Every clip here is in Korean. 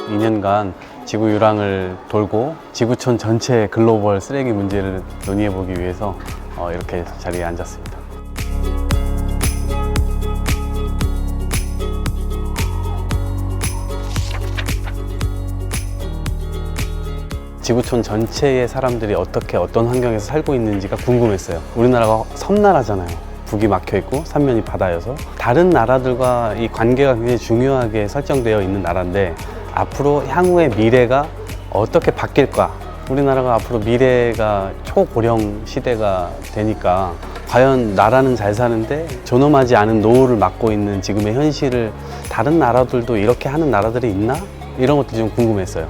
2년간 지구 유랑을 돌고 지구촌 전체 글로벌 쓰레기 문제를 논의해 보기 위해서 이렇게 자리에 앉았습니다. 지구촌 전체의 사람들이 어떤 환경에서 살고 있는지가 궁금했어요. 우리나라가 섬나라잖아요. 북이 막혀 있고 삼면이 바다여서 다른 나라들과 이 관계가 굉장히 중요하게 설정되어 있는 나라인데 앞으로 향후의 미래가 어떻게 바뀔까? 우리나라가 앞으로 미래가 초고령 시대가 되니까 과연 나라는 잘 사는데 존엄하지 않은 노후를 맞고 있는 지금의 현실을 다른 나라들도 이렇게 하는 나라들이 있나? 이런 것도 좀 궁금했어요.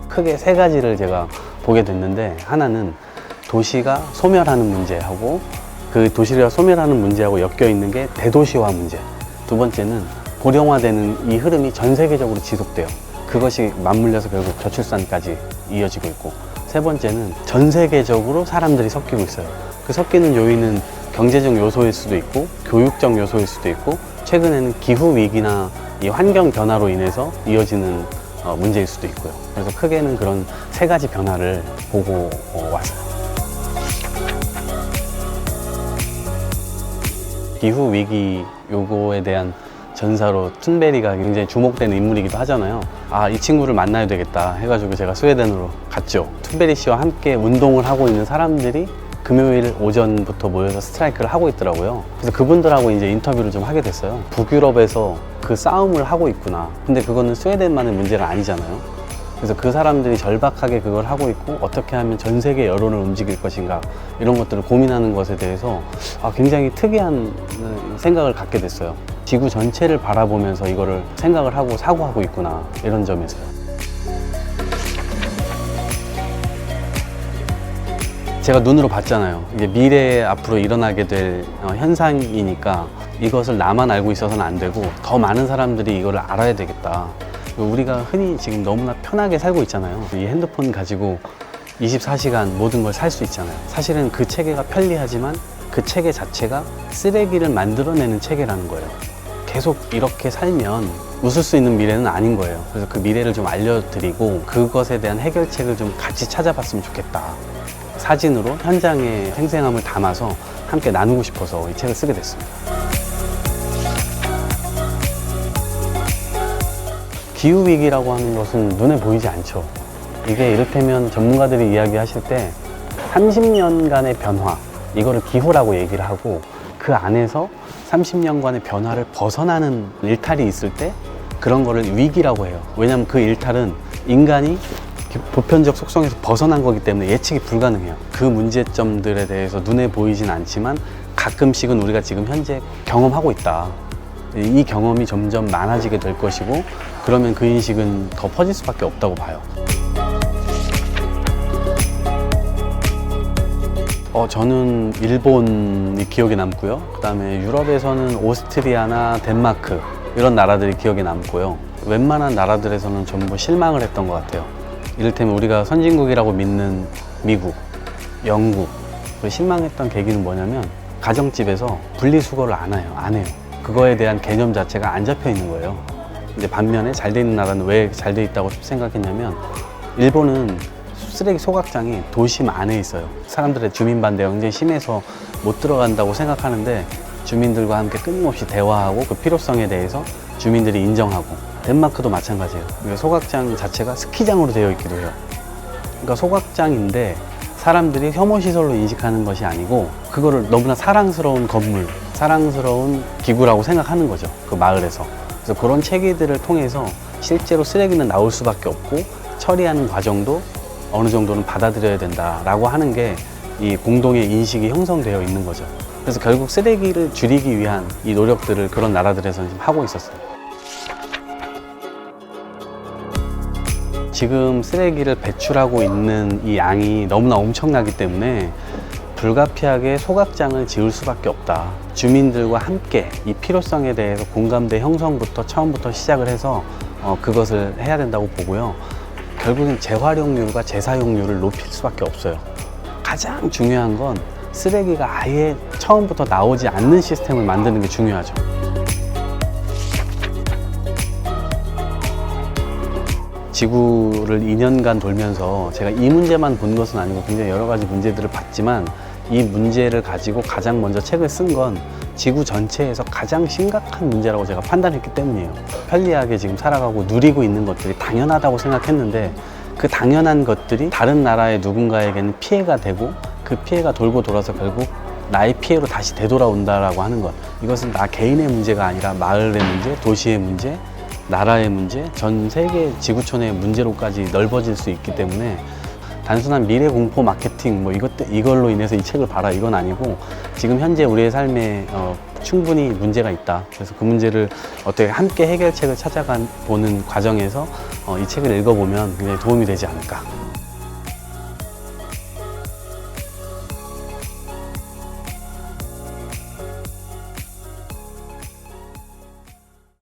크게 세 가지를 제가 보게 됐는데, 하나는 도시가 소멸하는 문제하고 그 도시가 소멸하는 문제하고 엮여 있는 게 대도시화 문제. 두 번째는 고령화되는 이 흐름이 전 세계적으로 지속돼요. 그것이 맞물려서 결국 저출산까지 이어지고 있고, 세 번째는 전 세계적으로 사람들이 섞이고 있어요. 그 섞이는 요인은 경제적 요소일 수도 있고 교육적 요소일 수도 있고 최근에는 기후 위기나 이 환경 변화로 인해서 이어지는 문제일 수도 있고요. 그래서 크게는 그런 세 가지 변화를 보고 왔어요. 기후 위기 요거에 대한 전사로 툰베리가 굉장히 주목되는 인물이기도 하잖아요. 이 친구를 만나야 되겠다 해가지고 제가 스웨덴으로 갔죠. 툰베리 씨와 함께 운동을 하고 있는 사람들이 금요일 오전부터 모여서 스트라이크를 하고 있더라고요. 그래서 그분들하고 이제 인터뷰를 좀 하게 됐어요. 북유럽에서 그 싸움을 하고 있구나. 근데 그거는 스웨덴만의 문제가 아니잖아요. 그래서 그 사람들이 절박하게 그걸 하고 있고 어떻게 하면 전 세계 여론을 움직일 것인가, 이런 것들을 고민하는 것에 대해서 굉장히 특이한 생각을 갖게 됐어요. 지구 전체를 바라보면서 이거를 생각을 하고 사고하고 있구나, 이런 점에서요. 제가 눈으로 봤잖아요. 이게 미래에 앞으로 일어나게 될 현상이니까 이것을 나만 알고 있어서는 안 되고 더 많은 사람들이 이걸 알아야 되겠다. 우리가 흔히 지금 너무나 편하게 살고 있잖아요. 이 핸드폰 가지고 24시간 모든 걸 살 수 있잖아요. 사실은 그 체계가 편리하지만 그 체계 자체가 쓰레기를 만들어내는 체계라는 거예요. 계속 이렇게 살면 웃을 수 있는 미래는 아닌 거예요. 그래서 그 미래를 좀 알려드리고 그것에 대한 해결책을 좀 같이 찾아봤으면 좋겠다. 사진으로 현장의 생생함을 담아서 함께 나누고 싶어서 이 책을 쓰게 됐습니다. 기후위기라고 하는 것은 눈에 보이지 않죠. 이게 이를테면 전문가들이 이야기하실 때 30년간의 변화, 이거를 기후라고 얘기를 하고 그 안에서 30년간의 변화를 벗어나는 일탈이 있을 때 그런 거를 위기라고 해요. 왜냐하면 그 일탈은 인간이 보편적 속성에서 벗어난 거기 때문에 예측이 불가능해요. 그 문제점들에 대해서 눈에 보이진 않지만 가끔씩은 우리가 지금 현재 경험하고 있다. 이 경험이 점점 많아지게 될 것이고 그러면 그 인식은 더 퍼질 수밖에 없다고 봐요. 저는 일본이 기억에 남고요. 그 다음에 유럽에서는 오스트리아나 덴마크 이런 나라들이 기억에 남고요. 웬만한 나라들에서는 전부 실망을 했던 것 같아요. 이를테면 우리가 선진국이라고 믿는 미국, 영국, 실망했던 계기는 뭐냐면 가정집에서 분리수거를 안 해요. 그거에 대한 개념 자체가 안 잡혀 있는 거예요. 근데 반면에 잘 돼 있는 나라는 왜 잘 돼 있다고 생각했냐면 일본은 쓰레기 소각장이 도심 안에 있어요. 사람들의 주민 반대가 굉장히 심해서 못 들어간다고 생각하는데 주민들과 함께 끊임없이 대화하고 그 필요성에 대해서 주민들이 인정하고, 덴마크도 마찬가지예요. 소각장 자체가 스키장으로 되어 있기도 해요. 그러니까 소각장인데 사람들이 혐오시설로 인식하는 것이 아니고 그거를 너무나 사랑스러운 건물, 사랑스러운 기구라고 생각하는 거죠. 그 마을에서. 그래서 그런 체계들을 통해서 실제로 쓰레기는 나올 수밖에 없고 처리하는 과정도 어느 정도는 받아들여야 된다라고 하는 게 이 공동의 인식이 형성되어 있는 거죠. 그래서 결국 쓰레기를 줄이기 위한 이 노력들을 그런 나라들에서는 지금 하고 있었어요. 지금 쓰레기를 배출하고 있는 이 양이 너무나 엄청나기 때문에 불가피하게 소각장을 지을 수밖에 없다. 주민들과 함께 이 필요성에 대해서 공감대 형성부터 처음부터 시작을 해서 그것을 해야 된다고 보고요. 결국엔 재활용률과 재사용률을 높일 수밖에 없어요. 가장 중요한 건 쓰레기가 아예 처음부터 나오지 않는 시스템을 만드는 게 중요하죠. 지구를 2년간 돌면서 제가 이 문제만 본 것은 아니고 굉장히 여러 가지 문제들을 봤지만 이 문제를 가지고 가장 먼저 책을 쓴 건 지구 전체에서 가장 심각한 문제라고 제가 판단했기 때문이에요. 편리하게 지금 살아가고 누리고 있는 것들이 당연하다고 생각했는데 그 당연한 것들이 다른 나라의 누군가에게는 피해가 되고 그 피해가 돌고 돌아서 결국 나의 피해로 다시 되돌아온다라고 하는 것. 이것은 나 개인의 문제가 아니라 마을의 문제, 도시의 문제, 나라의 문제, 전 세계 지구촌의 문제로까지 넓어질 수 있기 때문에 단순한 미래 공포 마케팅 뭐 이걸로 인해서 이 책을 봐라 이건 아니고 지금 현재 우리의 삶에 충분히 문제가 있다. 그래서 그 문제를 어떻게 함께 해결책을 찾아가 보는 과정에서 이 책을 읽어보면 굉장히 도움이 되지 않을까.